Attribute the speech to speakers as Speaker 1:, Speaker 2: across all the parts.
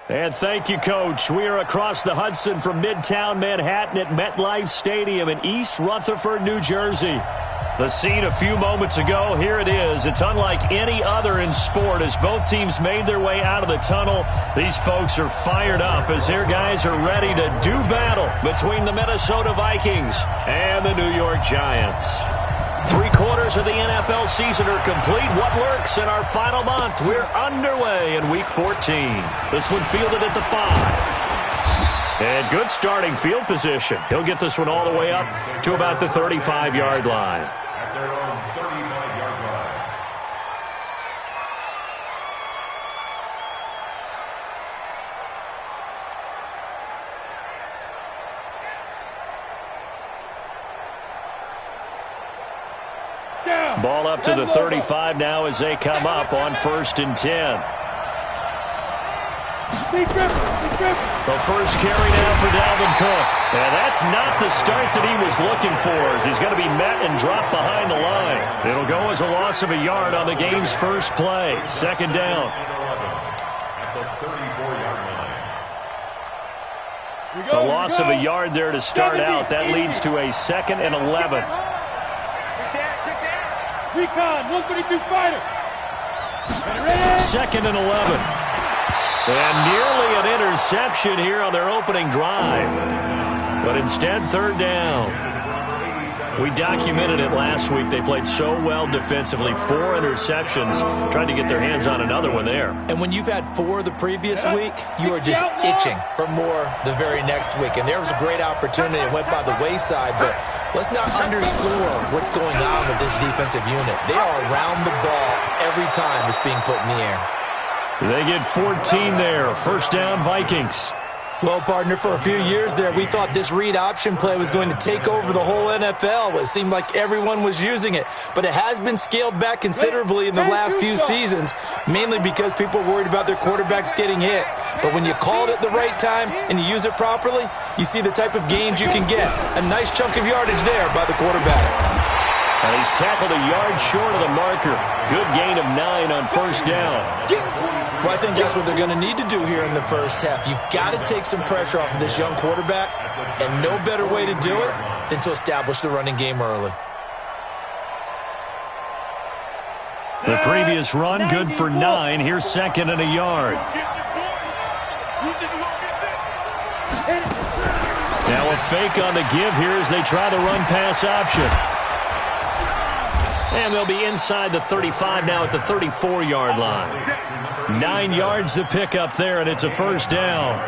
Speaker 1: And thank you, Coach. We are across the Hudson from Midtown Manhattan at MetLife Stadium in East Rutherford, New Jersey. The scene a few moments ago, here it is. It's unlike any other in sport as both teams made their way out of the tunnel. These folks are fired up as their guys are ready to do battle between the Minnesota Vikings and the New York Giants. 3/4 of the NFL season are complete. What lurks in our final month? We're underway in Week 14. This one fielded at the 5. And good starting field position. He'll get this one all the way up to about the 35-yard line.
Speaker 2: At their own 35-yard line.
Speaker 1: Ball up to the 35 now as they come up on 1st and 10. The first carry now for Dalvin Cook. And that's not the start that he was looking for as he's going to be met and dropped behind the line. It'll go as a loss of a yard on the game's first play. 2nd down.
Speaker 2: At the 34-yard line.
Speaker 1: A loss of a yard there to start out. That leads to a 2nd and 11.
Speaker 3: Recon, 132 fighter.
Speaker 1: 2nd and 11. And nearly an interception here on their opening drive. But instead, 3rd down. We documented it last week. They played so well defensively. 4 interceptions. Trying to get their hands on another one there.
Speaker 4: And when you've had 4 the previous week, you are just itching for more the very next week. And there was a great opportunity. It went by the wayside, but let's not underscore what's going on with this defensive unit. They are around the ball every time it's being put in the air.
Speaker 1: They get 14 there. 1st down, Vikings.
Speaker 4: Well, partner, for a few years there, we thought this read option play was going to take over the whole NFL. It seemed like everyone was using it, but it has been scaled back considerably in the last few seasons, mainly because people are worried about their quarterbacks getting hit. But when you call it at the right time and you use it properly, you see the type of gains you can get. A nice chunk of yardage there by the quarterback.
Speaker 1: And he's tackled a yard short of the marker. Good gain of 9 on 1st down.
Speaker 4: Well, I think that's what they're going to need to do here in the first half. You've got to take some pressure off of this young quarterback, and no better way to do it than to establish the running game early.
Speaker 1: The previous run, good for 9. Here's 2nd and a yard. Now a fake on the give here as they try the run-pass option. And they'll be inside the 35 now at the 34-yard line. 9 yards to pick up there, and it's a 1st down.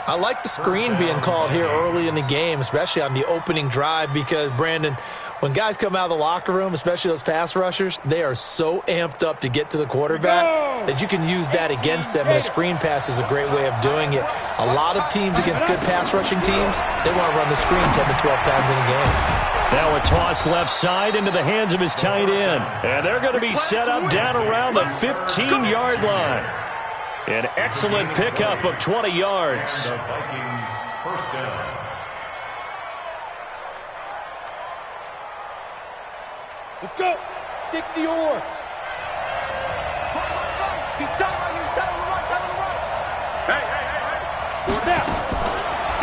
Speaker 4: I like the screen being called here early in the game, especially on the opening drive, because, Brandon, when guys come out of the locker room, especially those pass rushers, they are so amped up to get to the quarterback that you can use that against them, and a screen pass is a great way of doing it. A lot of teams against good pass rushing teams, they want to run the screen 10 to 12 times in a game.
Speaker 1: Now a toss left side into the hands of his tight end. And they're going to be set up down around the 15-yard line. An excellent pickup of 20 yards.
Speaker 2: The Vikings 1st down.
Speaker 3: Let's go. 60 or.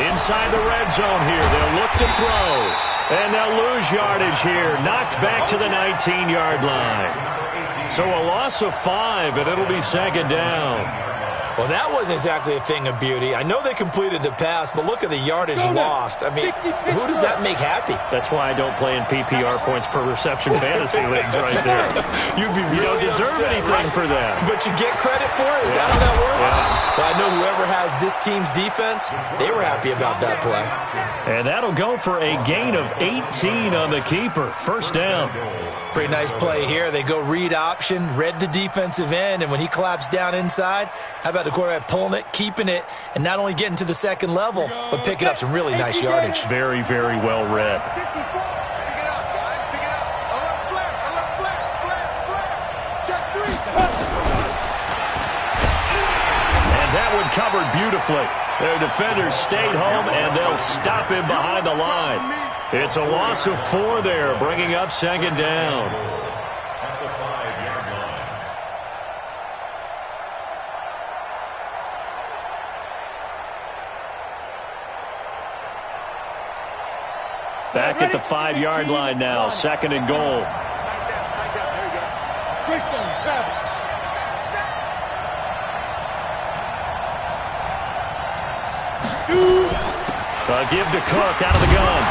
Speaker 1: Inside the red zone here. They'll look to throw. And they'll lose yardage here. Knocked back to the 19-yard line. So a loss of 5, and it'll be 2nd down.
Speaker 4: Well, that wasn't exactly a thing of beauty. I know they completed the pass, but look at the yardage lost. I mean, who does that make happy?
Speaker 1: That's why I don't play in PPR points per reception fantasy leagues right there.
Speaker 4: You
Speaker 1: don't deserve anything for that.
Speaker 4: But you get credit for it? Is that how that works?
Speaker 1: Yeah.
Speaker 4: Well, I know whoever has this team's defense, they were happy about that play.
Speaker 1: And that'll go for a gain of 18 on the keeper. 1st down.
Speaker 4: Pretty nice play here. They go read option, read the defensive end, and when he collapsed down inside, how about the quarterback pulling it, keeping it, and not only getting to the 2nd level, but picking up some really nice yardage.
Speaker 1: Very, very well read. And that one covered beautifully. Their defenders stayed home, and they'll stop him behind the line. It's a loss of 4 there, bringing up 2nd down.
Speaker 2: At the 5-yard line.
Speaker 1: Back at the 5-yard line now, 2nd and goal.
Speaker 3: Greystone, travel.
Speaker 1: A give to Cook out of the gun.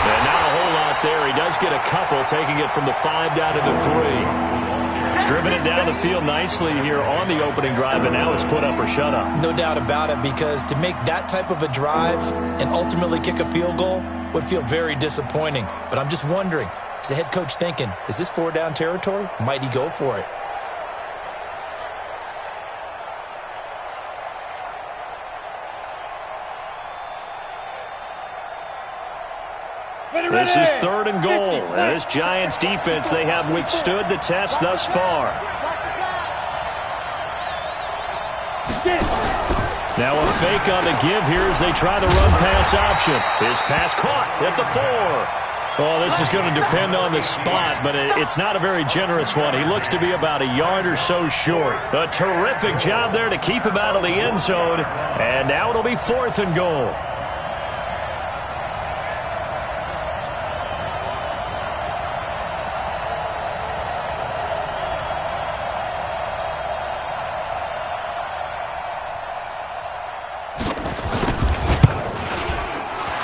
Speaker 1: And not a whole lot there. He does get a couple, taking it from the 5 down to the 3. Driven it down the field nicely here on the opening drive, and now it's put up or shut up.
Speaker 4: No doubt about it, because to make that type of a drive and ultimately kick a field goal would feel very disappointing. But I'm just wondering, is the head coach thinking, is this 4-down territory? Might he go for it?
Speaker 1: This is 3rd and goal. And this Giants defense, they have withstood the test thus far. Now a fake on the give here as they try the run-pass option. His pass caught at the 4. Oh, this is going to depend on the spot, but it's not a very generous one. He looks to be about a yard or so short. A terrific job there to keep him out of the end zone. And now it'll be 4th and goal.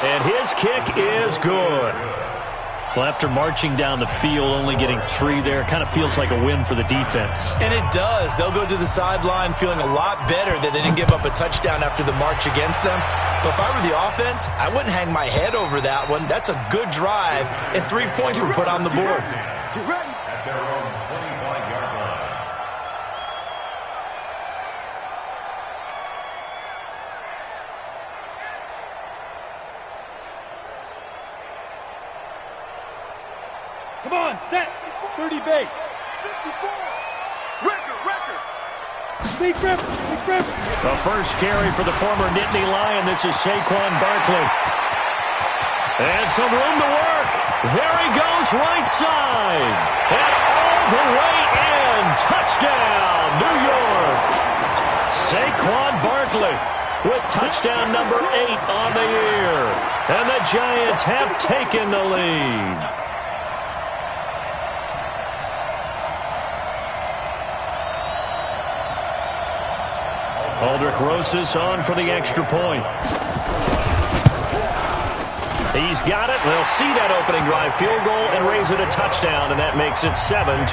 Speaker 1: And his kick is good. Well, after marching down the field, only getting 3 there, kind of feels like a win for the defense.
Speaker 4: And it does. They'll go to the sideline feeling a lot better that they didn't give up a touchdown after the march against them. But if I were the offense, I wouldn't hang my head over that one. That's a good drive, and 3 points were put on the board.
Speaker 2: At their own 25-yard line.
Speaker 3: Come on, set. 30 base. 54. Big rip.
Speaker 1: The first carry for the former Nittany Lion. This is Saquon Barkley. And some room to work. There he goes, right side. And all the way in. Touchdown, New York. Saquon Barkley with touchdown number 8 on the year. And the Giants have taken the lead. Aldrich Rosas on for the extra point. He's got it. They'll see that opening drive field goal and raise it a touchdown, and that makes it 7-3.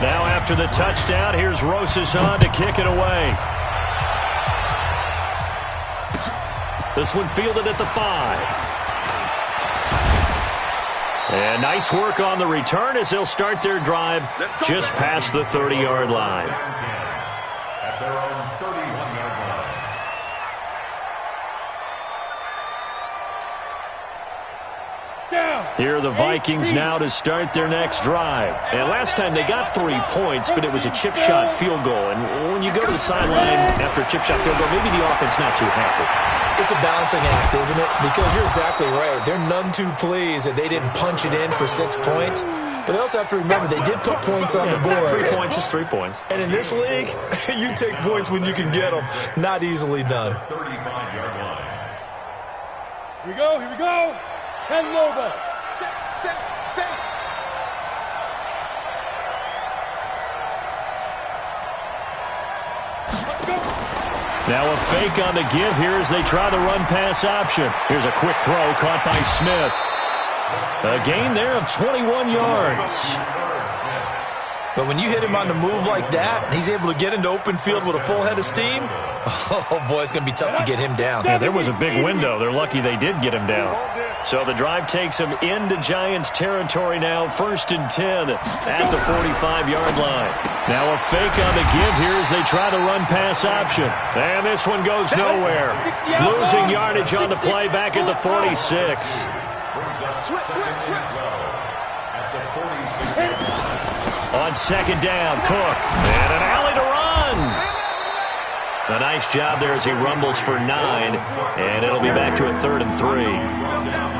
Speaker 1: Now after the touchdown, here's Rosas on to kick it away. This one fielded at the 5. And nice work on the return as they'll start their drive just past the 30-yard line.
Speaker 2: At their own 31-yard line.
Speaker 3: Down.
Speaker 1: Here are the Vikings now to start their next drive. And last time they got 3 points, but it was a chip shot field goal. And when you go to the sideline after a chip shot field goal, maybe the offense not too happy.
Speaker 4: It's a balancing act, isn't it? Because you're exactly right. They're none too pleased that they didn't punch it in for 6 points. But they also have to remember they did put points on the board.
Speaker 1: 3 points is 3 points.
Speaker 4: And in this league, you take points when you can get them. Not easily done.
Speaker 2: 35-yard line.
Speaker 3: Here we go. 10 Lobo. Set. Let's go.
Speaker 1: Now a fake on the give here as they try the run-pass option. Here's a quick throw caught by Smith. A gain there of 21 yards.
Speaker 4: But when you hit him on the move like that, and he's able to get into open field with a full head of steam, oh, boy, it's going to be tough to get him down.
Speaker 1: Yeah, there was a big window. They're lucky they did get him down. So the drive takes him into Giants territory now, 1st and 10 at the 45-yard line. Now a fake on the give here as they try the run-pass option. And this one goes nowhere. Losing yardage on the play back at the 46. On 2nd down, Cook. And an alley to run. A nice job there as he rumbles for 9. And it'll be back to a 3rd and 3.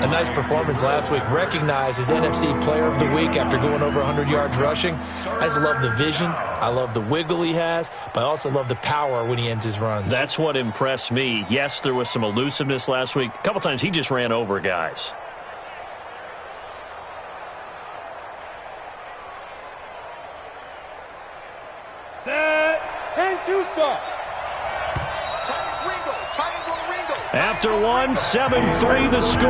Speaker 4: A nice performance last week. Recognized as NFC Player of the Week after going over 100 yards rushing. I just love the vision. I love the wiggle he has, but I also love the power when he ends his runs.
Speaker 1: That's what impressed me. Yes, there was some elusiveness last week. A couple times he just ran over guys.
Speaker 3: Set. 10-2 start.
Speaker 1: After one, 7-3 the score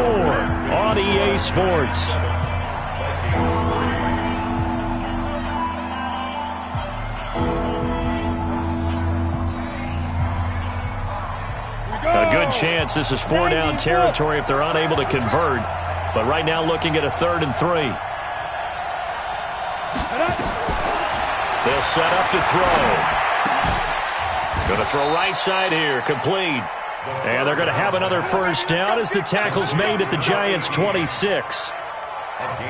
Speaker 1: on EA Sports. A good chance this is 4-down territory if they're unable to convert. But right now looking at a 3rd and 3. They'll set up to throw. Going to throw right side here, complete. And they're going to have another first down as the tackle's made at the Giants' 26.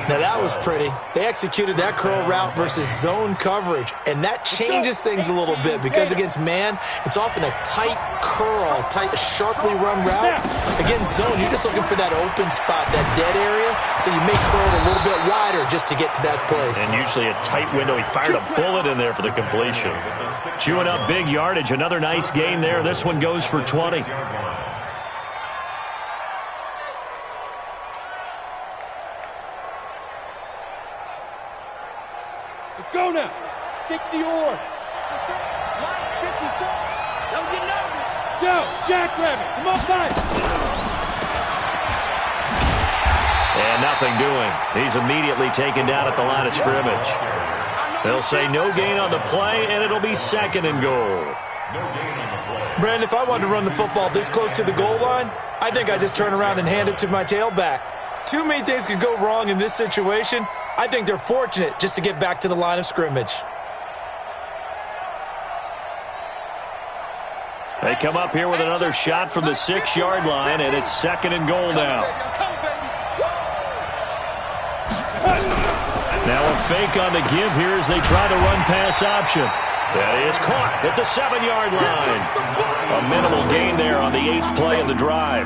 Speaker 4: Now that was pretty. They executed that curl route versus zone coverage, and that changes things a little bit because against man, it's often a tight curl, sharply run route. Against zone, you're just looking for that open spot, that dead area, so you may curl it a little bit wider just to get to that place.
Speaker 1: And usually a tight window. He fired a bullet in there for the completion. Chewing up big yardage. Another nice gain there. This one goes for 20.
Speaker 3: Go now. 60 or.
Speaker 5: Don't get nervous.
Speaker 3: Go, jackrabbit. Come on, fight.
Speaker 1: And nothing doing. He's immediately taken down at the line of scrimmage. They'll say no gain on the play, and it'll be 2nd and goal.
Speaker 4: Brandon, if I wanted to run the football this close to the goal line, I think I'd just turn around and hand it to my tailback. Too many things could go wrong in this situation. I think they're fortunate just to get back to the line of scrimmage.
Speaker 1: They come up here with another shot from the 6-yard line, and it's 2nd and goal now. Now a fake on the give here as they try the run-pass option. That is caught at the 7-yard line. A minimal gain there on the 8th play of the drive.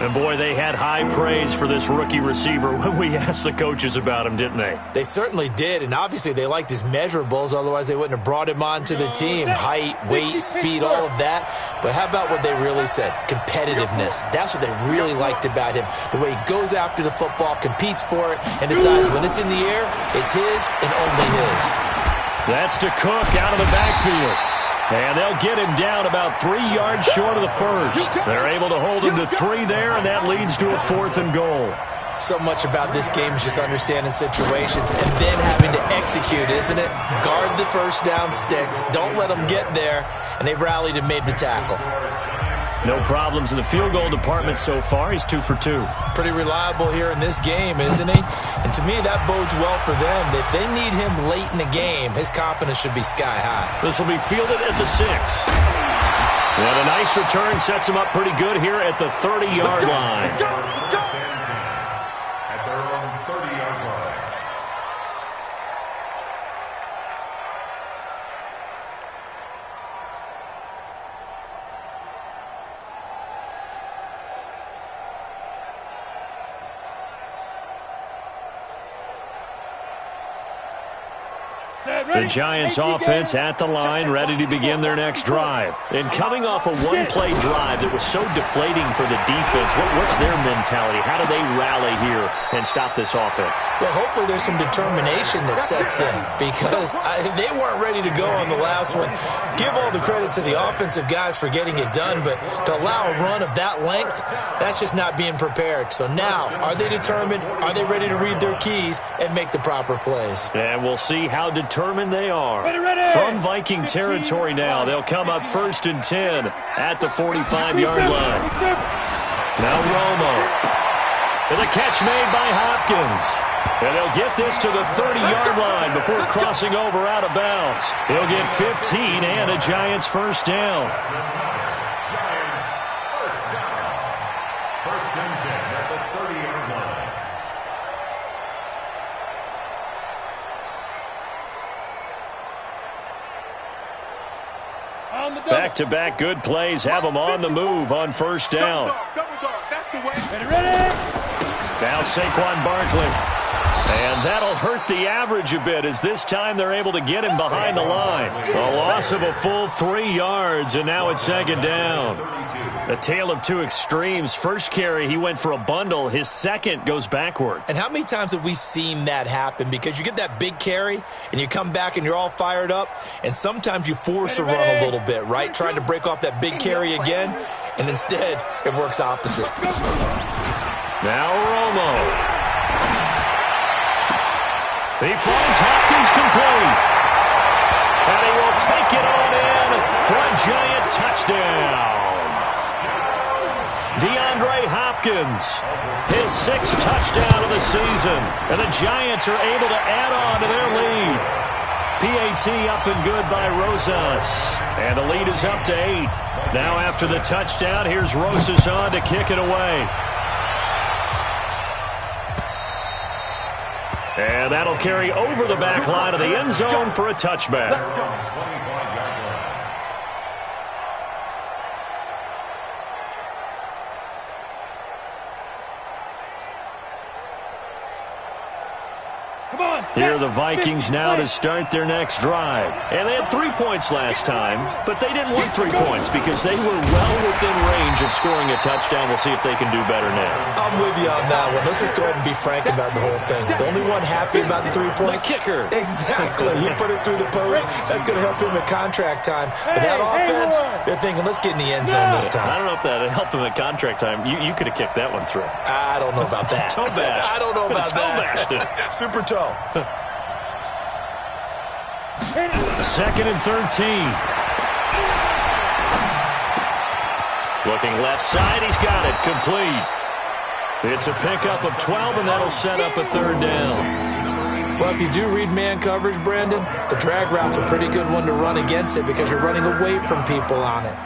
Speaker 1: And, boy, they had high praise for this rookie receiver when we asked the coaches about him, didn't they?
Speaker 4: They certainly did, and obviously they liked his measurables, otherwise they wouldn't have brought him onto the team. Height, weight, speed, all of that. But how about what they really said? Competitiveness. That's what they really liked about him. The way he goes after the football, competes for it, and decides when it's in the air, it's his and only his.
Speaker 1: That's to Cook out of the backfield. And they'll get him down about 3 yards short of the first. They're able to hold him to 3 there, and that leads to a 4th and goal.
Speaker 4: So much about this game is just understanding situations and then having to execute, isn't it? Guard the first down sticks. Don't let them get there. And they rallied and made the tackle.
Speaker 1: No problems in the field goal department so far. He's 2 for 2.
Speaker 4: Pretty reliable here in this game, isn't he? And to me, that bodes well for them. If they need him late in the game, his confidence should be sky high.
Speaker 1: This will be fielded at the 6. And a nice return sets him up pretty good here at the 30-yard line.
Speaker 2: At their own 30-yard line.
Speaker 1: The Giants offense at the line, ready to begin their next drive. And coming off a one-play drive that was so deflating for the defense, what's their mentality? How do they rally here and stop this offense?
Speaker 4: Well, hopefully there's some determination that sets in because they weren't ready to go on the last one. Give all the credit to the offensive guys for getting it done, but to allow a run of that length, that's just not being prepared. So now, are they determined? Are they ready to read their keys and make the proper plays?
Speaker 1: And we'll see how determined they are. From Viking territory now, they'll come up 1st and 10 at the 45-yard line. Now Romo. With a catch made by Hopkins. And they'll get this to the 30-yard line before crossing over out of bounds. He'll get 15 and a Giants first down.
Speaker 2: Giants first down. 1st and 10 at the 30-yard line.
Speaker 1: Back-to-back good plays have them on the move on first down.
Speaker 3: Ready?
Speaker 1: Now Saquon Barkley. And that'll hurt the average a bit as this time they're able to get him behind the line. A loss of a full 3 yards, and now it's 2nd down. A tale of two extremes. First carry, he went for a bundle. His second goes backward.
Speaker 4: And how many times have we seen that happen? Because you get that big carry, and you come back and you're all fired up, and sometimes you force a run a little bit, right? Trying to break off that big carry again, and instead it works opposite.
Speaker 1: Now Romo. He finds Hopkins complete. And he will take it on in for a giant touchdown. DeAndre Hopkins, his 6th touchdown of the season. And the Giants are able to add on to their lead. PAT up and good by Rosas. And the lead is up to 8. Now after the touchdown, here's Rosas on to kick it away. And that'll carry over the back line of the end zone for a touchback. Here are the Vikings now to start their next drive. And they had 3 points last time, but they didn't want 3 points because they were well within range of scoring a touchdown. We'll see if they can do better now.
Speaker 4: I'm with you on that one. Let's just go ahead and be frank about the whole thing. The only one happy about the 3-point?
Speaker 1: The kicker.
Speaker 4: Exactly. He put it through the post. That's going to help him at contract time. But that offense, they're thinking, let's get in the end zone this time.
Speaker 1: I don't know if that helped him at contract time. You could have kicked that one through.
Speaker 4: I don't know about that.
Speaker 1: Toe bash.
Speaker 4: I don't know about
Speaker 1: that.
Speaker 4: Super toe.
Speaker 1: 2nd and 13. Looking left side, he's got it complete. It's a pickup of 12, and that'll set up a 3rd down.
Speaker 4: Well, if you do read man coverage, Brandon, the drag route's a pretty good one to run against it because you're running away from people on it.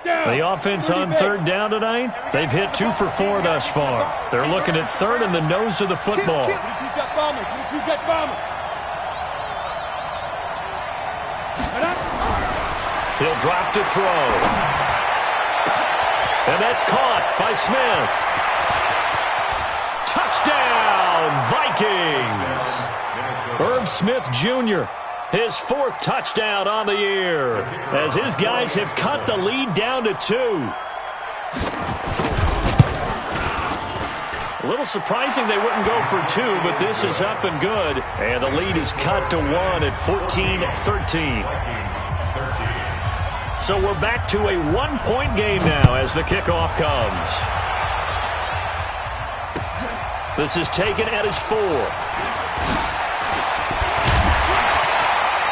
Speaker 1: The offense on 3rd down tonight, they've hit 2 for 4 thus far. They're looking at 3rd in the nose of the football. He'll drop to throw. And that's caught by Smith. Touchdown, Vikings! Irv Smith Jr., his 4th touchdown on the year as his guys have cut the lead down to 2. A little surprising they wouldn't go for 2, but this is up and good. And the lead is cut to 1 at 14-13. So we're back to a 1-point game now as the kickoff comes. This is taken at his 4.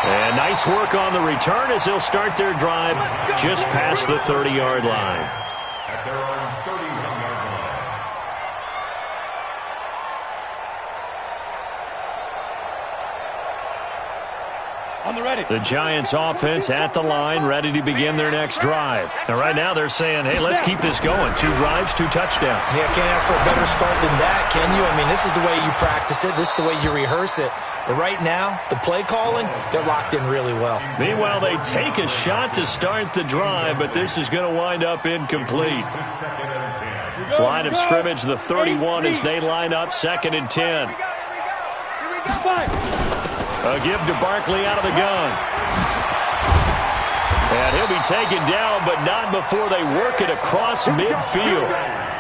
Speaker 1: And nice work on the return as they'll start their drive just past the 30-yard line.
Speaker 2: At their own 31-yard line.
Speaker 3: On the ready.
Speaker 1: The Giants offense at the line, ready to begin their next drive. And right now they're saying, hey, let's keep this going. 2 drives, 2 touchdowns.
Speaker 4: Yeah, can't ask for a better start than that, can you? I mean, this is the way you practice it. This is the way you rehearse it. But right now, the play calling, they're locked in really well.
Speaker 1: Meanwhile, they take a shot to start the drive, but this is going to wind up incomplete. Line of scrimmage, the 31 as they line up 2nd and 10. A give to Barkley out of the gun. And he'll be taken down, but not before they work it across midfield.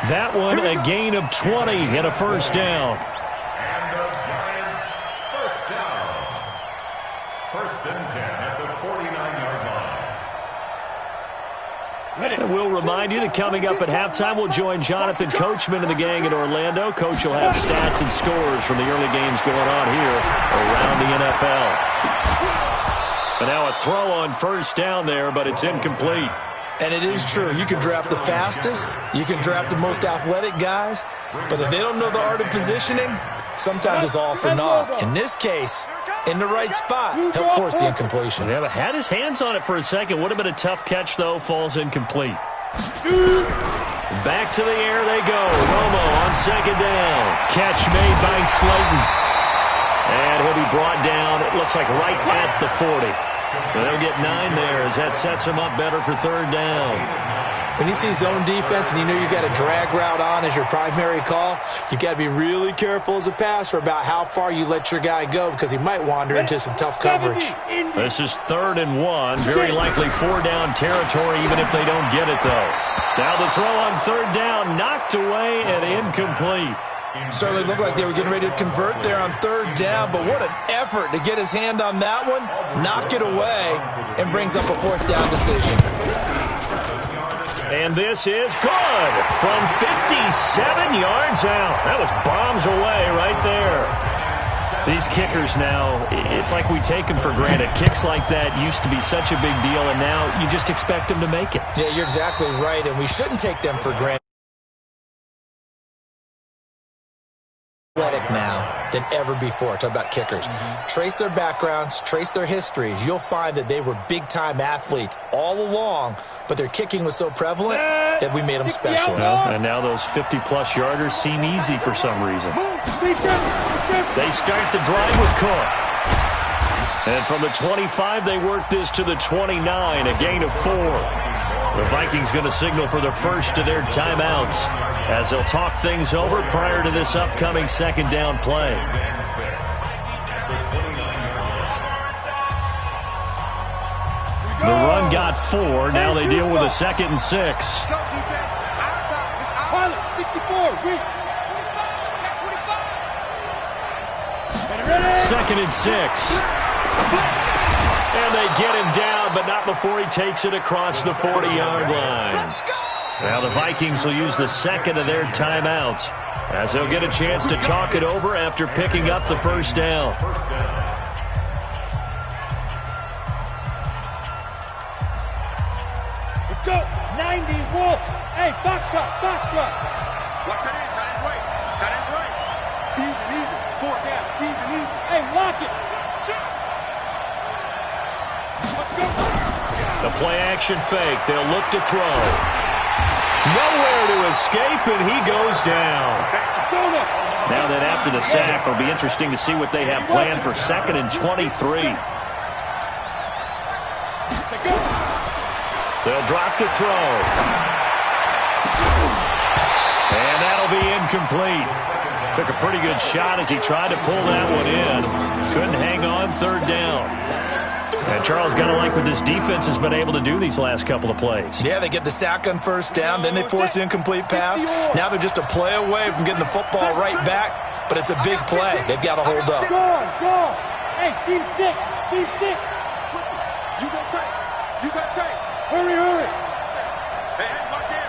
Speaker 1: That one a gain of 20 and a 1st down.
Speaker 2: And the Giants first down. 1st and 10 at the 49-yard line.
Speaker 1: And we'll remind you that coming up at halftime, we'll join Jonathan Coachman and the gang in Orlando. Coach will have stats and scores from the early games going on here around the NFL. And now a throw on 1st down there, but it's incomplete.
Speaker 4: And it is true. You can draft the fastest. You can draft the most athletic guys. But if they don't know the art of positioning, sometimes it's all for naught. In this case, in the right spot, help force the incompletion.
Speaker 1: Yeah, but had his hands on it for a second. Would have been a tough catch, though. Falls incomplete. Back to the air they go. Romo on 2nd down. Catch made by Slayton. And he'll be brought down, it looks like right at the 40. They'll get 9 there as that sets them up better for third down.
Speaker 4: When you see zone defense and you know you've got a drag route on as your primary call, you've got to be really careful as a passer about how far you let your guy go because he might wander into some tough coverage.
Speaker 1: This is 3rd and 1. Very likely 4-down territory even if they don't get it, though. Now the throw on 3rd down, knocked away and incomplete.
Speaker 4: Certainly looked like they were getting ready to convert there on 3rd down, but what an effort to get his hand on that one, knock it away, and brings up a 4th down decision.
Speaker 1: And this is good from 57 yards out. That was bombs away right there. These kickers now, it's like we take them for granted. Kicks like that used to be such a big deal, and now you just expect them to make it.
Speaker 4: Yeah, you're exactly right, and we shouldn't take them for granted. Now than ever before. Talk about kickers. Trace their backgrounds, trace their histories. You'll find that they were big-time athletes all along, but their kicking was so prevalent that we made them specialists.
Speaker 1: Well, and now those 50-plus yarders seem easy for some reason. They start the drive with Cook. And from the 25, they work this to the 29, a gain of 4. The Vikings going to signal for the first of their timeouts as they'll talk things over prior to this upcoming 2nd down play. The run got 4. Now they deal with a 2nd and 6.
Speaker 3: Pilot, 64, weak.
Speaker 1: 2nd and 6. And they get him down, but not before he takes it across the 40-yard line. Now the Vikings will use the 2nd of their timeouts as they'll get a chance to talk it over after picking up the 1st down.
Speaker 3: Let's go. 90, Wolf. Hey, Foxtrot, Foxtrot.
Speaker 5: Watch that in, tight end right. Tight end right.
Speaker 3: Even. 4 down. Even. Hey, lock it.
Speaker 1: The play-action fake. They'll look to throw. Nowhere to escape, and he goes down. Now that after the sack, it'll be interesting to see what they have planned for 2nd and 23. They'll drop to throw. And that'll be incomplete. Took a pretty good shot as he tried to pull that one in. Couldn't hang on 3rd down. And Charles got to like what this defense has been able to do these last couple of plays.
Speaker 4: Yeah, they get the sack on 1st down, then they force the incomplete pass. Now they're just a play away from getting the football right back, but it's a big play. They've got to hold up.
Speaker 3: Go. Hey, team 6.
Speaker 5: You got tight.
Speaker 3: Hurry.
Speaker 5: Hey, watch it.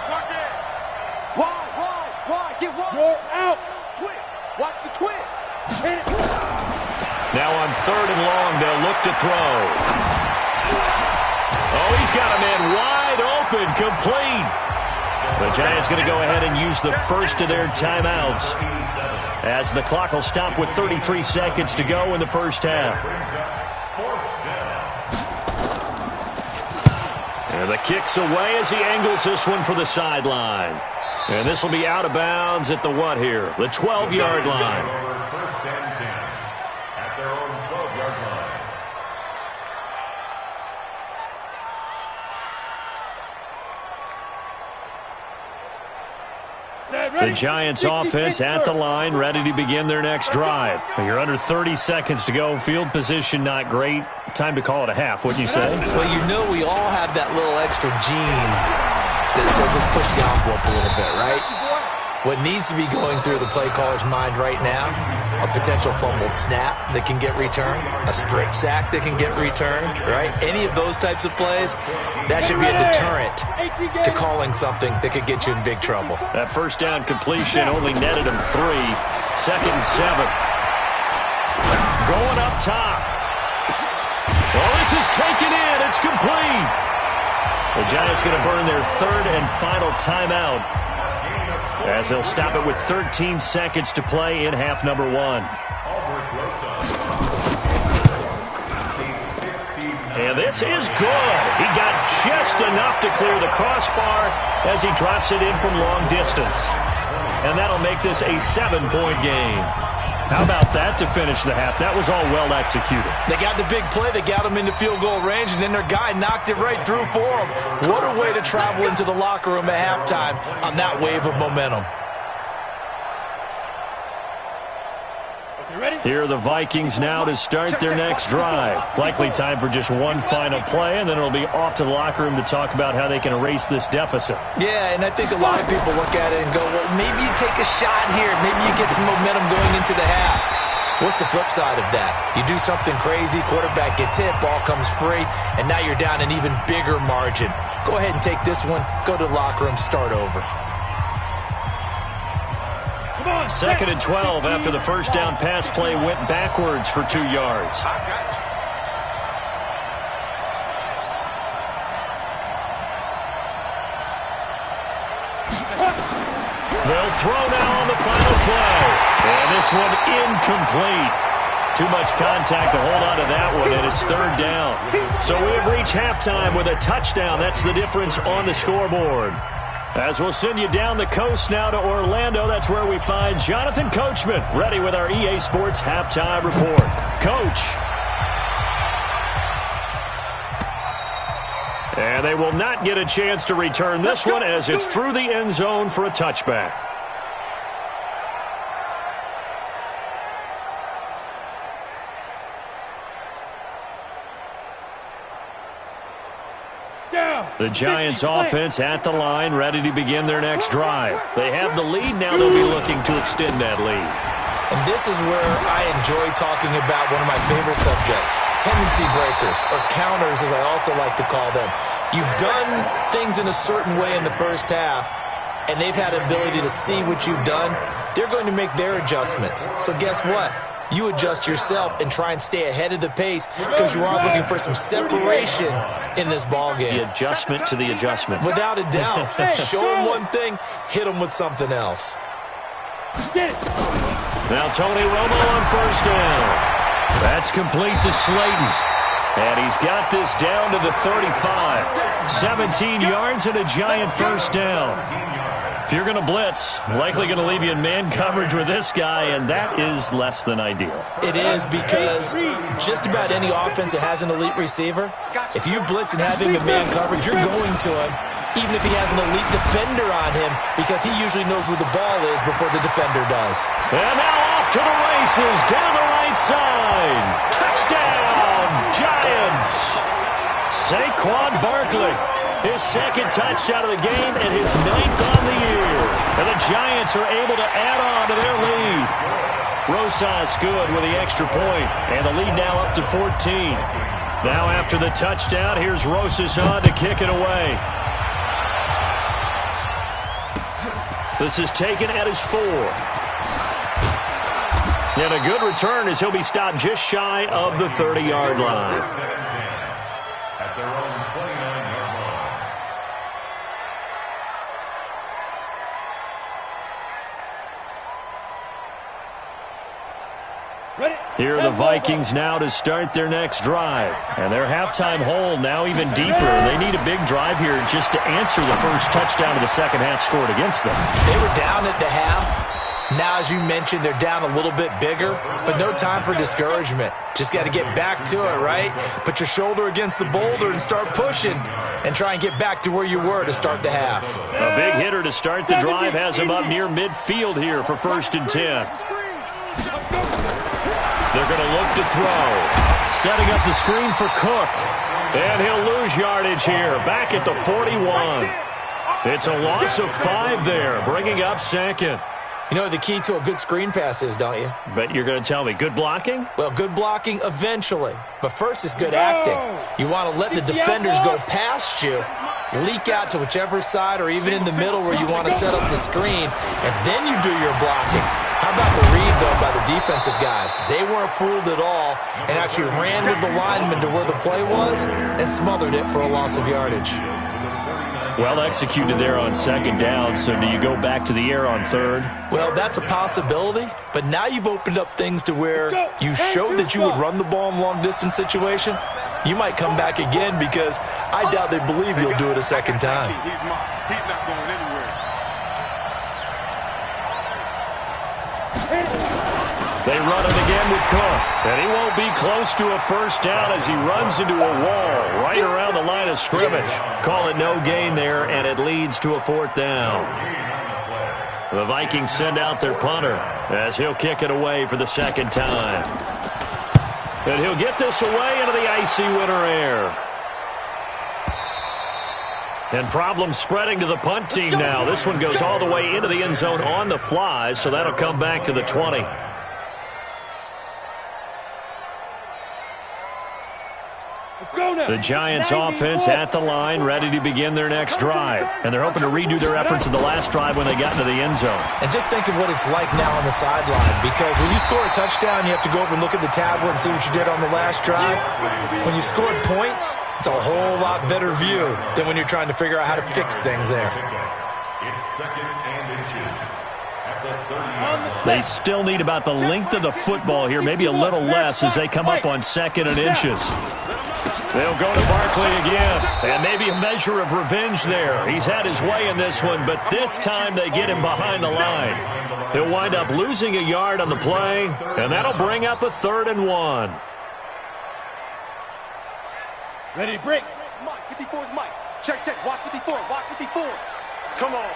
Speaker 5: Wide. Get wide.
Speaker 3: You're out.
Speaker 5: Twist. Watch the twist.
Speaker 3: Hit it.
Speaker 1: Now on 3rd and long, they'll look to throw. Oh, he's got a man wide open, complete. The Giants going to go ahead and use the first of their timeouts as the clock will stop with 33 seconds to go in the 1st half. And the kick's away as he angles this one for the sideline. And this will be out of bounds at the what here? The 12-yard line.
Speaker 2: First and 10 at their own 12-yard line.
Speaker 1: The Giants offense at the line, ready to begin their next drive. You're under 30 seconds to go. Field position not great. Time to call it a half, wouldn't you say?
Speaker 4: Well, you know we all have that little extra gene that says let's push the envelope a little bit, right? What needs to be going through the play caller's mind right now, a potential fumbled snap that can get returned, a strip sack that can get returned, right? Any of those types of plays, that should be a deterrent to calling something that could get you in big trouble.
Speaker 1: That 1st down completion only netted him 3. 2nd and 7. Going up top. Well, this is taken in. It's complete. The Giants going to burn their 3rd and final timeout as they'll stop it with 13 seconds to play in half number 1. And this is good. He got just enough to clear the crossbar as he drops it in from long distance. And that'll make this a 7-point game. How about that to finish the half? That was all well executed.
Speaker 4: They got the big play. They got him into field goal range, and then their guy knocked it right through for him. What a way to travel into the locker room at halftime on that wave of momentum.
Speaker 1: Here are the Vikings now to start their next drive. Likely time for just one final play, and then it'll be off to the locker room to talk about how they can erase this deficit.
Speaker 4: Yeah, and I think a lot of people look at it and go, well, maybe you take a shot here. Maybe you get some momentum going into the half. What's the flip side of that? You do something crazy, quarterback gets hit, ball comes free, and now you're down an even bigger margin. Go ahead and take this one, go to the locker room, start over.
Speaker 1: 2nd and 12 after the first down pass play went backwards for 2 yards. They'll throw now on the final play. And this one incomplete. Too much contact to hold on to that one, and it's 3rd down. So we have reached halftime with a touchdown. That's the difference on the scoreboard. As we'll send you down the coast now to Orlando, that's where we find Jonathan Coachman, ready with our EA Sports Halftime Report. Coach. And they will not get a chance to return this one as it's through the end zone for a touchback. The Giants offense at the line, ready to begin their next drive. They have the lead now. They'll be looking to extend that lead.
Speaker 4: And this is where I enjoy talking about one of my favorite subjects, tendency breakers, or counters as I also like to call them. You've done things in a certain way in the first half, and they've had the ability to see what you've done. They're going to make their adjustments. So guess what? You adjust yourself and try and stay ahead of the pace because you are looking for some separation in this ballgame.
Speaker 1: The adjustment to the adjustment.
Speaker 4: Without a doubt. Show them one thing, hit them with something else.
Speaker 1: Now Tony Romo on first down. That's complete to Slayton. And he's got this down to the 35. 17 yards and a Giant first down. If you're going to blitz, likely going to leave you in man coverage with this guy, and that is less than ideal.
Speaker 4: It is because just about any offense that has an elite receiver, if you blitz and have him in man coverage, you're going to him, even if he has an elite defender on him, because he usually knows where the ball is before the defender does.
Speaker 1: And now off to the races, down the right side. Touchdown, Giants. Saquon Barkley. His second touchdown of the game and his 9th on the year. And the Giants are able to add on to their lead. Rosas good with the extra point. And the lead now up to 14. Now after the touchdown, here's Rosas on to kick it away. This is taken at his 4. And a good return as he'll be stopped just shy of the 30-yard line.
Speaker 2: At their own 29-yard line.
Speaker 1: Here are the Vikings now to start their next drive. And their halftime hold now even deeper. They need a big drive here just to answer the first touchdown of the second half scored against them.
Speaker 4: They were down at the half. Now, as you mentioned, they're down a little bit bigger, but no time for discouragement. Just got to get back to it, right? Put your shoulder against the boulder and start pushing and try and get back to where you were to start the half.
Speaker 1: A big hitter to start the drive has him up near midfield here for 1st and 10. They're going to look to throw. Setting up the screen for Cook. And he'll lose yardage here, back at the 41. It's a loss of 5 there, bringing up 2nd.
Speaker 4: You know what the key to a good screen pass is, don't you?
Speaker 1: But you're going to tell me, good blocking?
Speaker 4: Well, good blocking eventually. But first is good acting. You want to let the defenders go past you, leak out to whichever side or even in the middle where you want to set up the screen, and then you do your blocking. How about the read, though, by the defensive guys? They weren't fooled at all and actually ran with the lineman to where the play was and smothered it for a loss of yardage.
Speaker 1: Well executed there on 2nd down, so do you go back to the air on 3rd?
Speaker 4: Well, that's a possibility, but now you've opened up things to where you showed that you would run the ball in long-distance situation. You might come back again because I doubt they believe you'll do it a second time.
Speaker 5: He's not going anywhere.
Speaker 1: They run it again with Cook. And he won't be close to a first down as he runs into a wall right around the line of scrimmage. Call it no gain there, and it leads to a fourth down. The Vikings send out their punter as he'll kick it away for the second time. And he'll get this away into the icy winter air. And problems spreading to the punt team now. This one goes all the way into the end zone on the fly, so that'll come back to the 20. The Giants offense at the line, ready to begin their next drive. And they're hoping to redo their efforts in the last drive when they got into the end zone.
Speaker 4: And just think of what it's like now on the sideline, because when you score a touchdown, you have to go over and look at the tablet and see what you did on the last drive. When you scored points, it's a whole lot better view than when you're trying to figure out how to fix things there.
Speaker 2: It's second and inches at the 30.
Speaker 1: They still need about the length of the football here, maybe a little less as they come up on second and inches. They'll go to Barkley again, and maybe a measure of revenge there. He's had his way in this one, but this time they get him behind the line. He'll wind up losing a yard on the play, and that'll bring up a 3rd and 1.
Speaker 3: Ready to break.
Speaker 5: Mike, 54 is Mike. Check, check. Watch 54. Watch 54. Come on.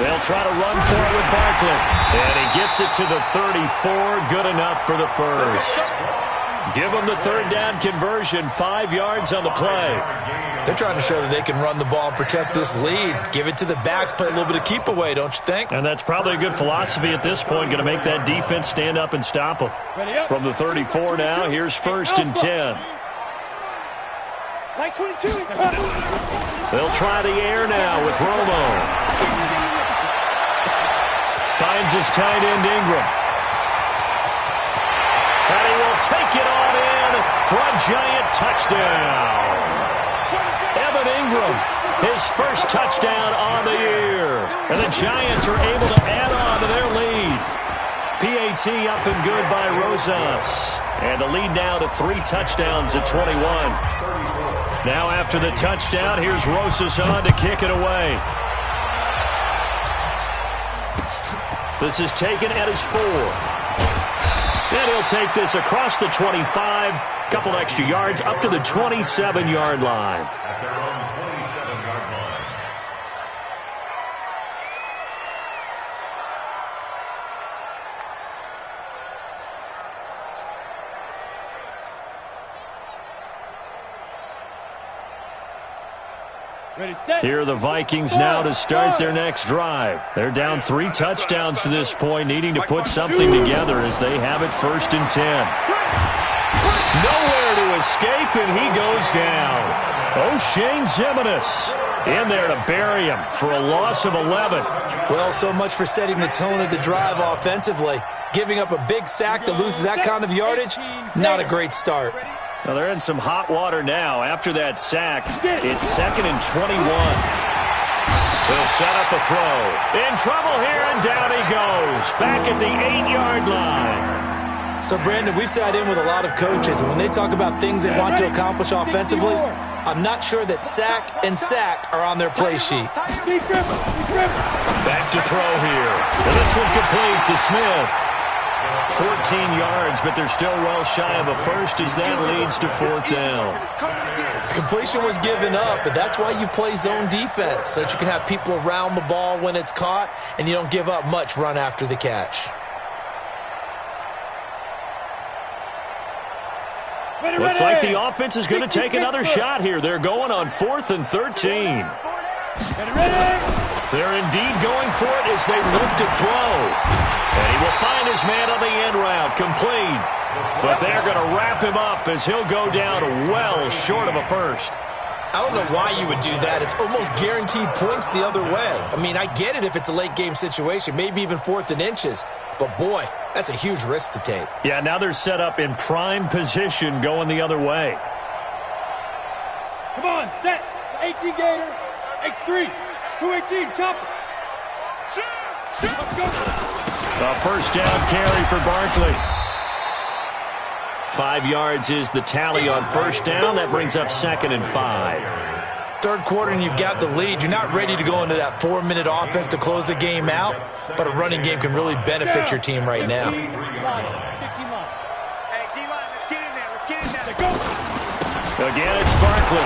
Speaker 1: They'll try to run for it with Barkley. And he gets it to the 34. Good enough for the first. Give them the 3rd down conversion. 5 yards on the play.
Speaker 4: They're trying to show that they can run the ball and protect this lead. Give it to the backs, play a little bit of keep away, don't you think?
Speaker 1: And that's probably a good philosophy at this point. Going to make that defense stand up and stop them. From the 34 now, here's 1st and 10.
Speaker 3: Like 22.
Speaker 1: They'll try the air now with Romo. Finds his tight end Ingram. And he will take it on in for a giant touchdown. Evan Ingram, his first touchdown on the year. And the Giants are able to add on to their lead. PAT up and good by Rosas. And the lead now to 3 touchdowns at 21. Now after the touchdown, here's Rosas on to kick it away. This is taken at his 4. And he'll take this across the 25. Couple extra yards up to the 27-yard line.
Speaker 2: At their own 27-yard line.
Speaker 1: Here are the Vikings now to start their next drive. They're down 3 touchdowns to this point, needing to put something together as they have it 1st and 10. Nowhere to escape, and he goes down. O'Shane Zimenez in there to bury him for a loss of 11.
Speaker 4: Well, so much for setting the tone of the drive offensively. Giving up a big sack that loses that kind of yardage, not a great start.
Speaker 1: Well, they're in some hot water now. After that sack, it's 2nd and 21. They'll set up a throw. In trouble here, and down he goes. Back at the 8-yard line.
Speaker 4: So, Brandon, we've sat in with a lot of coaches, and when they talk about things they want to accomplish offensively, I'm not sure that sack and sack are on their play sheet.
Speaker 1: Back to throw here. And this one complete to Smith. 14 yards, but they're still well shy of a first as that leads to 4th down.
Speaker 4: Completion was given up, but that's why you play zone defense, so that you can have people around the ball when it's caught, and you don't give up much run after the catch.
Speaker 1: Looks like the offense is going to take another shot here. They're going on 4th and 13. They're indeed going for it as they look to throw. And he will find his man on the end route, complete. But they're going to wrap him up as he'll go down well short of a first.
Speaker 4: I don't know why you would do that. It's almost guaranteed points the other way. I mean, I get it if it's a late-game situation, maybe even 4th and inches. But, boy, that's a huge risk to take.
Speaker 1: Yeah, now they're set up in prime position going the other way.
Speaker 3: Come on, set. 18 Gator. X3. 218. Chopper. Let's go.
Speaker 1: A first down carry for Barkley. 5 yards is the tally on first down. That brings up 2nd and 5.
Speaker 4: third quarter and you've got the lead, you're not ready to go into that 4-minute offense to close the game out, but a running game can really benefit your team right now.
Speaker 5: Hey, D-line, let's get in there. Let's get in there. Go.
Speaker 1: Again, it's Barkley.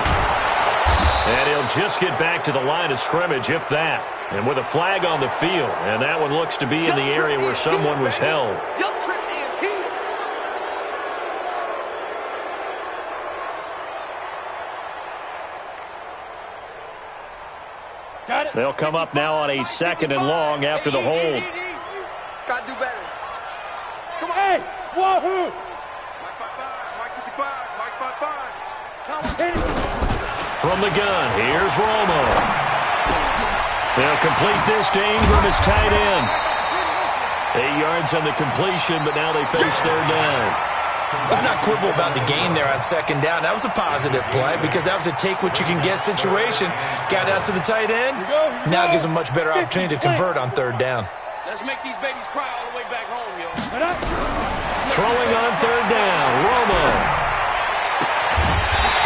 Speaker 1: And he'll just get back to the line of scrimmage, if that. And with a flag on the field, and that one looks to be in the area where someone was held.
Speaker 5: Your trip is here.
Speaker 3: Got it.
Speaker 1: They'll come up now on a 2nd and long after the hold.
Speaker 5: Gotta do better. Come on.
Speaker 3: Hey, wahoo!
Speaker 5: Mike 5-5, Mike 55, Mike 5-5.
Speaker 3: Hit it.
Speaker 1: From the gun, here's Romo. They'll complete this to Ingram as tight end. 8 yards on the completion, but now they face 3rd down.
Speaker 4: Let's not quibble about the gain there on 2nd down. That was a positive play because that was a take-what-you-can-get situation. Got out to the tight end. Now gives them much better opportunity to convert on 3rd down.
Speaker 5: Let's make these babies cry all the way back home, yo.
Speaker 1: Throwing on 3rd down, Romo.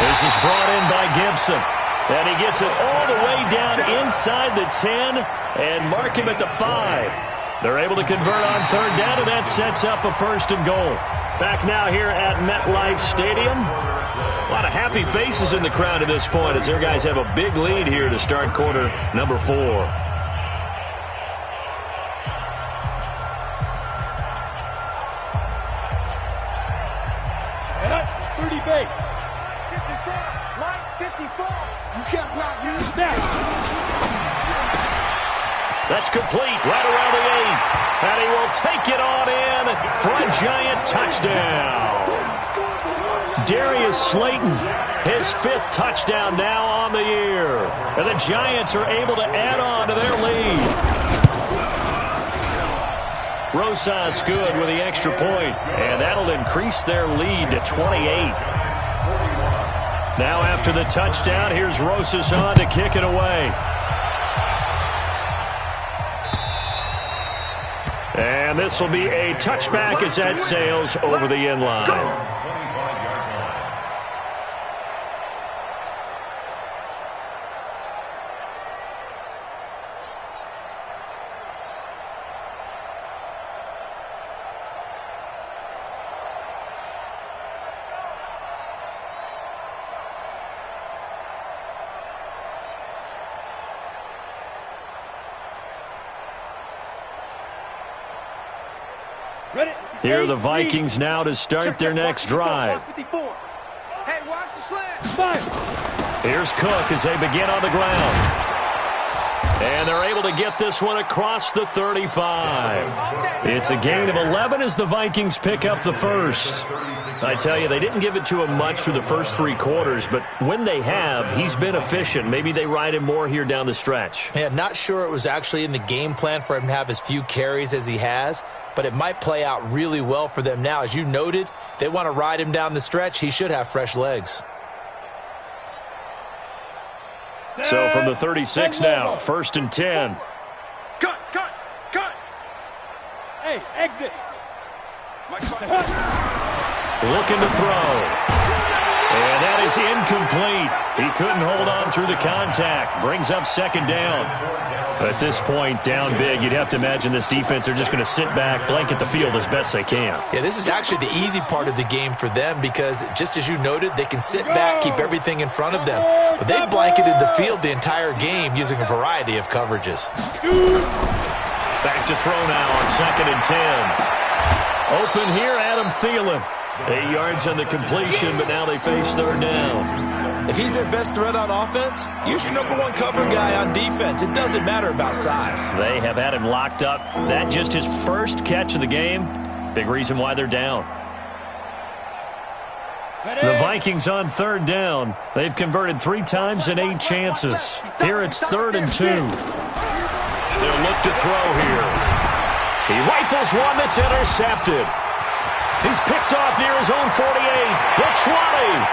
Speaker 1: This is brought in by Gibson. And he gets it all the way down inside the 10 and mark him at the 5. They're able to convert on 3rd down, and that sets up a 1st and goal. Back now here at MetLife Stadium. A lot of happy faces in the crowd at this point as their guys have a big lead here to start quarter number 4.
Speaker 3: 30 base.
Speaker 5: 54, Mike 54. You can't block me.
Speaker 1: That's complete right around the 8. And he will take it on in for a giant touchdown. Darius Slayton, his 5th touchdown now on the year. And the Giants are able to add on to their lead. Rosas good with the extra point, and that'll increase their lead to 28. Now after the touchdown, here's Rosas on to kick it away. And this will be a touchback as that sails over the end line. Here are the Vikings now to start their next drive.
Speaker 5: Hey, watch the slant.
Speaker 1: Here's Cook as they begin on the ground. And they're able to get this one across the 35. It's a gain of 11 as the Vikings pick up the 1st. I tell you, they didn't give it to him much through the first 3 quarters, but when they have, he's been efficient. Maybe they ride him more here down the stretch.
Speaker 4: Yeah, not sure it was actually in the game plan for him to have as few carries as he has, but it might play out really well for them now. As you noted, if they want to ride him down the stretch, he should have fresh legs.
Speaker 1: So from the 36 now, 1st and 10.
Speaker 5: Cut.
Speaker 3: Hey, exit.
Speaker 1: Looking to throw. And that is incomplete. He couldn't hold on through the contact. Brings up 2nd down. At this point, down big, you'd have to imagine this defense are just going to sit back, blanket the field as best they can.
Speaker 4: Yeah, this is actually the easy part of the game for them because, just as you noted, they can sit back, keep everything in front of them. But they blanketed the field the entire game using a variety of coverages.
Speaker 1: Back to throw now on 2nd and 10. Open here, Adam Thielen. 8 yards on the completion, but now they face 3rd down.
Speaker 4: If he's their best threat on offense, use your #1 cover guy on defense. It doesn't matter about size.
Speaker 1: They have had him locked up. That just his first catch of the game. Big reason why they're down. The Vikings on 3rd down. They've converted 3 times in 8 chances. Here it's 3rd and 2. They'll look to throw here. He rifles one that's intercepted. He's picked off near his own 48. The 20.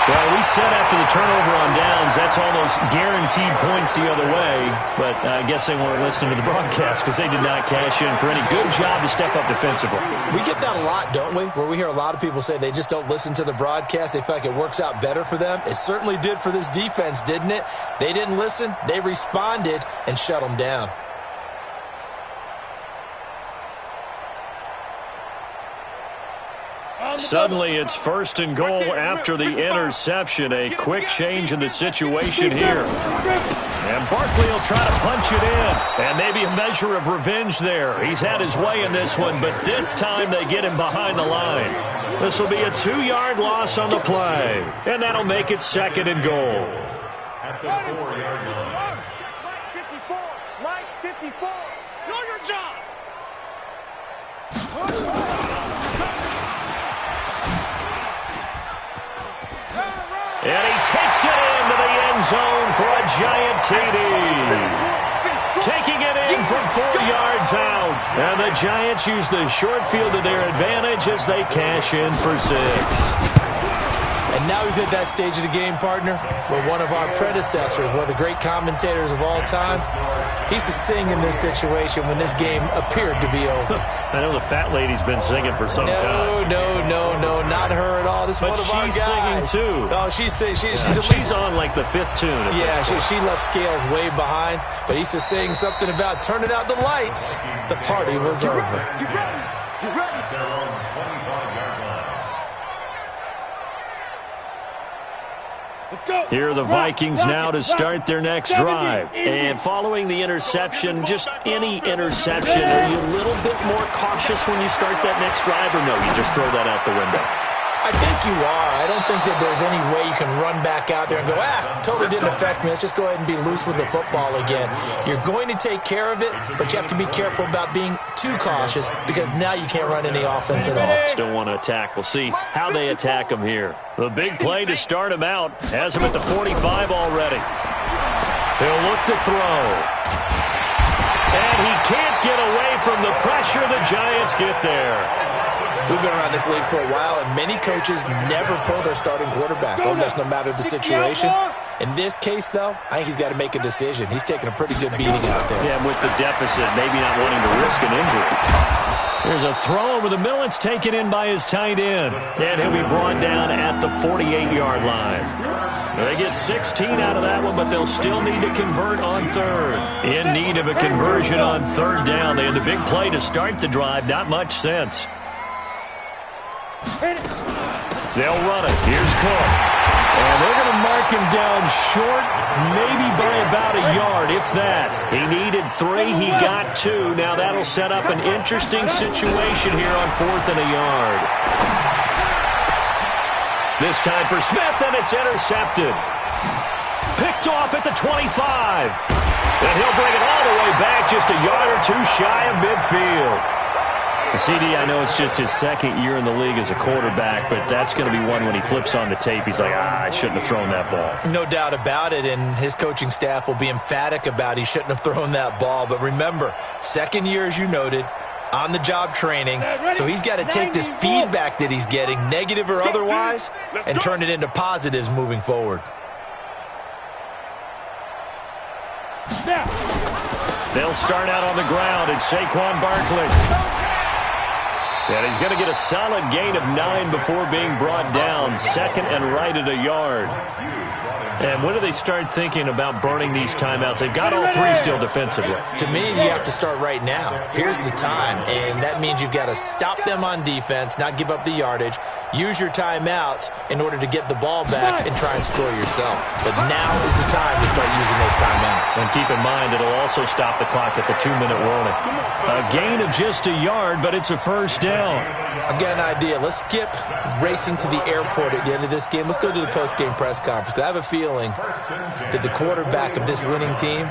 Speaker 1: Well, we said after the turnover on downs, that's almost guaranteed points the other way. But I guess they weren't listening to the broadcast because they did not cash in for any good job to step up defensively.
Speaker 4: We get that a lot, don't we? Where we hear a lot of people say they just don't listen to the broadcast. They feel like it works out better for them. It certainly did for this defense, didn't it? They didn't listen. They responded and shut them down.
Speaker 1: Suddenly, it's 1st and goal after the interception. A quick change in the situation here. And Barkley will try to punch it in. And maybe a measure of revenge there. He's had his way in this one, but this time they get him behind the line. This will be a 2-yard loss on the play. And that'll make it 2nd and goal.
Speaker 2: At the 4-yard line.
Speaker 5: 54, right 54. Know your job.
Speaker 1: And he takes it into the end zone for a giant TD. Taking it in from 4 yards out. And the Giants use the short field to their advantage as they cash in for 6.
Speaker 4: And now we've hit that stage of the game, partner, where one of our predecessors, one of the great commentators of all time, he used to sing in this situation when this game appeared to be over.
Speaker 1: I know the fat lady's been singing for some time.
Speaker 4: No, not her at all. This is one of our guys.
Speaker 1: But she's singing too.
Speaker 4: Oh, she's singing.
Speaker 1: She's on like the 5th tune.
Speaker 4: Yeah, she left Scales way behind, but he used to sing something about turning out the lights. The party was over.
Speaker 5: Get ready. Get ready.
Speaker 2: Their own 25-yard line.
Speaker 3: Let's go.
Speaker 1: Here are the Vikings now to start their next drive. And following the interception, just any interception, are you a little bit more cautious when you start that next drive, or no, you just throw that out the window?
Speaker 4: I think you are. I don't think that there's any way you can run back out there and go, totally didn't affect me. Let's just go ahead and be loose with the football again. You're going to take care of it, but you have to be careful about being too cautious because now you can't run any offense at all.
Speaker 1: Still want to attack. We'll see how they attack him here. The big play to start him out has him at the 45 already. He'll look to throw. And he can't get away from the pressure. The Giants get there.
Speaker 4: We've been around this league for a while, and many coaches never pull their starting quarterback, almost no matter the situation. In this case, though, I think he's got to make a decision. He's taking a pretty good beating out there.
Speaker 1: Yeah, with the deficit, maybe not wanting to risk an injury. There's a throw over the middle. It's taken in by his tight end. And he'll be brought down at the 48-yard line. They get 16 out of that one, but they'll still need to convert on 3rd. In need of a conversion on 3rd down. They had the big play to start the drive. Not much sense. They'll run it. Here's Cook. And they're going to mark him down short, maybe by about a yard, if that. He needed 3. He got 2. Now that'll set up an interesting situation here on 4th and a yard. This time for Smith, and it's intercepted. Picked off at the 25. And he'll bring it all the way back just a yard or 2 shy of midfield. CD, I know it's just his 2nd year in the league as a quarterback, but that's going to be one when he flips on the tape. He's like, I shouldn't have thrown that ball. No doubt about it, and his coaching staff will be emphatic about he shouldn't have thrown that ball. But remember, 2nd year, as you noted, on-the-job training, so he's got to take this feedback that he's getting, negative or otherwise, and turn it into positives moving forward. They'll start out on the ground. It's Saquon Barkley. And he's going to get a solid gain of 9 before being brought down. 2nd and right at a yard. And when do they start thinking about burning these timeouts? They've got all 3 still defensively. To me, you have to start right now. Here's the time, and that means you've got to stop them on defense, not give up the yardage, use your timeouts in order to get the ball back and try and score yourself. But now is the time to start using those timeouts. And keep in mind, it'll also stop the clock at the 2-minute warning. A gain of just a yard, but it's a 1st down. I've got an idea. Let's skip racing to the airport at the end of this game. Let's go to the post-game press conference. I have a feeling that the quarterback of this winning team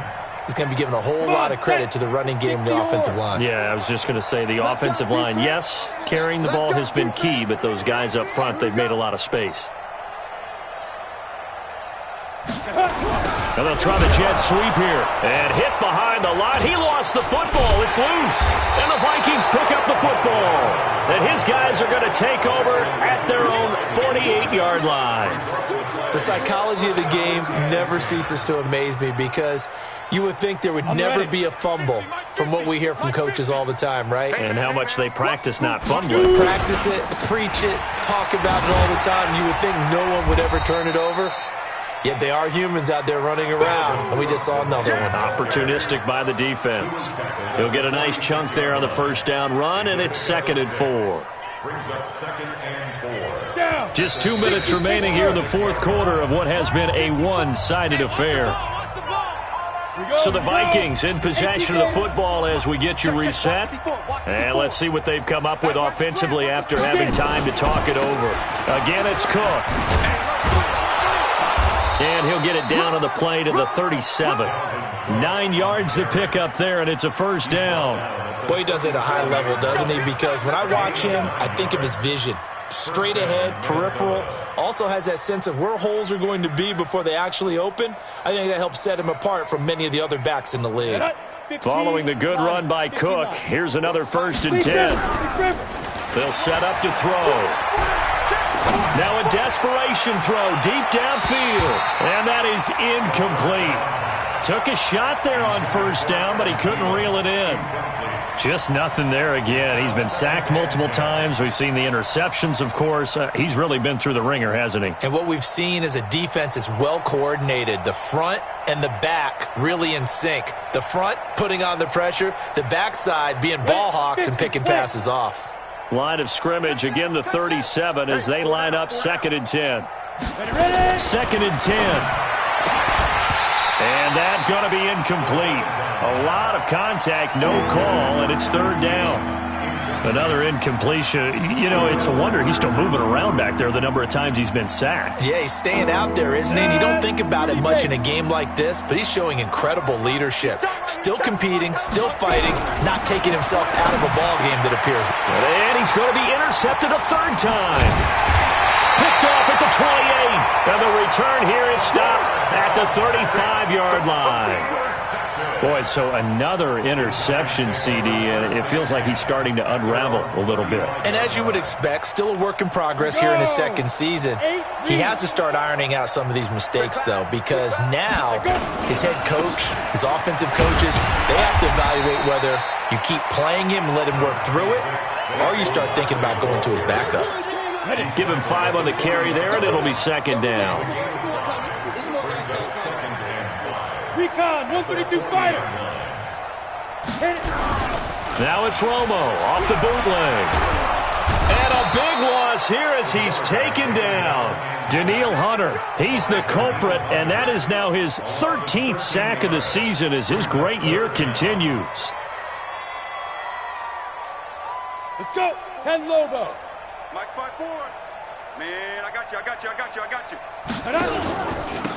Speaker 1: is going to be given a whole lot of credit to the running game and the offensive line. Yeah, I was just going to say the offensive line, yes, carrying the ball has been key, but those guys up front, they've made a lot of space. And they'll try the jet sweep here. And hit behind the line. He lost the football. It's loose. And the Vikings pick up the football. And his guys are going to take over at their own 48-yard line.
Speaker 4: The psychology of the game never ceases to amaze me because you would think there would never be a fumble from what we hear from coaches all the time, right?
Speaker 1: And how much they practice not fumbling.
Speaker 4: Practice it, preach it, talk about it all the time. You would think no one would ever turn it over. Yet they are humans out there running around, and we just saw another one.
Speaker 1: Opportunistic by the defense. He'll get a nice chunk there on the first down run, and it's 2nd and 4.
Speaker 2: Brings up 2nd and 4.
Speaker 1: Just 2 minutes remaining here in the fourth quarter of what has been a one-sided affair. So the Vikings in possession of the football as we get you reset. And let's see what they've come up with offensively after having time to talk it over. Again, it's Cook. And he'll get it down on the play to the 37. 9 yards to pick up there, and it's a first down.
Speaker 4: Boy, he does it at a high level, doesn't he? Because when I watch him, I think of his vision. Straight ahead, peripheral, also has that sense of where holes are going to be before they actually open. I think that helps set him apart from many of the other backs in the league.
Speaker 1: Following the good run by Cook, here's another 1st and 10. They'll set up to throw. Now a desperation throw deep downfield, and that is incomplete. Took a shot there on first down, but he couldn't reel it in. Just nothing there again. He's been sacked multiple times. We've seen the interceptions, of course. He's really been through the ringer, hasn't he?
Speaker 4: And what we've seen is a defense that's well coordinated. The front and the back really in sync. The front putting on the pressure, the backside being ball hawks and picking passes off.
Speaker 1: Line of scrimmage, again the 37 as they line up 2nd and 10. 2nd and 10. And that's going to be incomplete. A lot of contact, no call, and it's 3rd down. Another incompletion. You know, it's a wonder he's still moving around back there the number of times he's been sacked.
Speaker 4: Yeah, he's staying out there, isn't he? And you don't think about it much in a game like this, but he's showing incredible leadership. Still competing, still fighting, not taking himself out of a ball game that appears.
Speaker 1: And he's going to be intercepted a 3rd time. Picked off at the 28. And the return here is stopped at the 35-yard line. Boy, so another interception, CD, and it feels like he's starting to unravel a little bit.
Speaker 4: And as you would expect, still a work in progress here in his 2nd season. He has to start ironing out some of these mistakes, though, because now his head coach, his offensive coaches, they have to evaluate whether you keep playing him and let him work through it, or you start thinking about going to his backup.
Speaker 1: Give him 5 on the carry there, and it'll be 2nd down.
Speaker 3: Recon, 132 fighter.
Speaker 1: Now it's Romo off the bootleg. And a big loss here as he's taken down. Danielle Hunter, he's the culprit, and that is now his 13th sack of the season as his great year continues.
Speaker 3: Let's go. 10 Lobo.
Speaker 5: Mike spot 4. Man, I got you.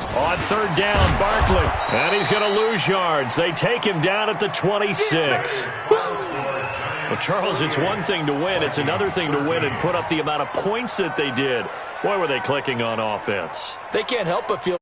Speaker 1: On 3rd down, Barkley. And he's going to lose yards. They take him down at the 26. Well, Charles, it's one thing to win. It's another thing to win and put up the amount of points that they did. Boy, were they clicking on offense.
Speaker 4: They can't help but feel